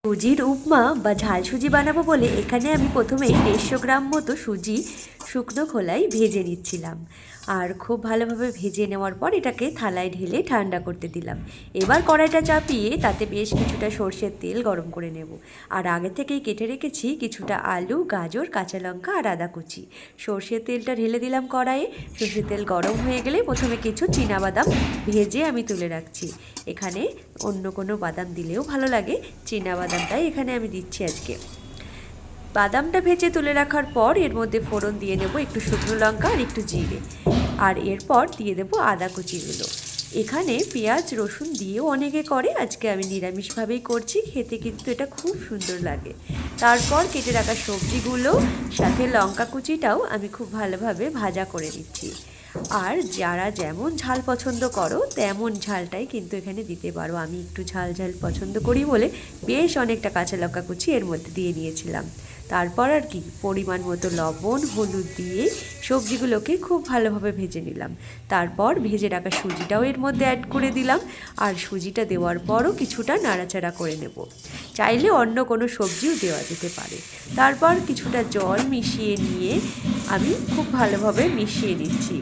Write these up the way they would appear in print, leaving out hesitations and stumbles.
সুজির উপমা বা ঝাল সুজি বানাবো বলে এখানে আমি প্রথমেই 150 গ্রাম মতো সুজি শুকনো খোলায় ভেজে নিচ্ছিলাম। আর খুব ভালোভাবে ভেজে নেওয়ার পর এটাকে থালায় ঢেলে ঠান্ডা করতে দিলাম। এবার কড়াইটা চাপিয়ে তাতে বেশ কিছুটা সর্ষের তেল গরম করে নেব। আর আগে থেকেই কেটে রেখেছি কিছুটা আলু, গাজর, কাঁচা লঙ্কা আর আদা কুচি। সর্ষের তেলটা ঢেলে দিলাম কড়াইয়ে। সর্ষের তেল গরম হয়ে গেলে প্রথমে কিছু চীনাবাদাম ভেজে আমি তুলে রাখছি। এখানে অন্য কোনো বাদাম দিলেও ভালো লাগে, চীনাবাদামটাই এখানে আমি দিচ্ছি আজকে। বাদামটা ভেজে তুলে রাখার পর এর মধ্যে ফোড়ন দিয়ে নেব একটু শুকনো লঙ্কা আর একটু জিরে। আর এরপর দিয়ে দেবো আদা কুচিগুলো। এখানে পেঁয়াজ রসুন দিয়েও অনেকে করে, আজকে আমি নিরামিষভাবেই করছি, খেতে কিন্তু এটা খুব সুন্দর লাগে। তারপর কেটে রাখা সবজিগুলো সাথে লঙ্কা কুচিটাও আমি খুব ভালোভাবে ভাজা করে নিচ্ছি। আর যারা যেমন ঝাল পছন্দ করো তেমন ঝালটাই কিন্তু এখানে দিতে পারো। আমি একটু ঝাল ঝাল পছন্দ করি বলে বেশ অনেকটা কাঁচা লঙ্কা কুচি এর মধ্যে দিয়ে নিয়েছিলাম। তারপর আর কি পরিমাণ মতো লবণ হলুদ দিয়ে সবজিগুলোকে খুব ভালোভাবে ভেজে নিলাম। তারপর ভেজে রাখা সুজিটাও এর মধ্যে অ্যাড করে দিলাম। আর সুজিটা দেওয়ার পরও কিছুটা নাড়াচাড়া করে নেব। চাইলে অন্য কোনো সবজিও দেওয়া যেতে পারে। তারপর কিছুটা জল মিশিয়ে নিয়ে আমি খুব ভালোভাবে মিশিয়ে নিচ্ছি।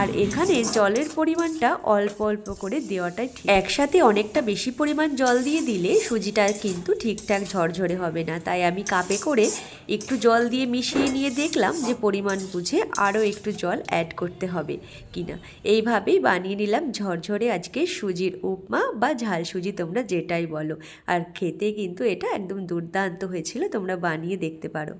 আর এখানে জলের পরিমাণটা অল্প অল্প করে দেওয়াটাই ঠিক। একসাথে অনেকটা বেশি পরিমাণ জল দিয়ে দিলে সুজিটা কিন্তু ঠিকঠাক ঝরঝরে হবে না, তাই আমি কাপে করে একটু জল দিয়ে মিশিয়ে নিয়ে দেখলাম যে পরিমাণ বুঝে আরও একটু জল অ্যাড করতে হবে কিনা। এইভাবেই বানিয়ে নিলাম ঝরঝরে আজকে সুজির উপমা বা ঝাল সুজি, তোমরা যেটাই বলো। আর খেতে কিন্তু এটা একদম দুর্দান্ত হয়েছিল, তোমরা বানিয়ে দেখতে পারো।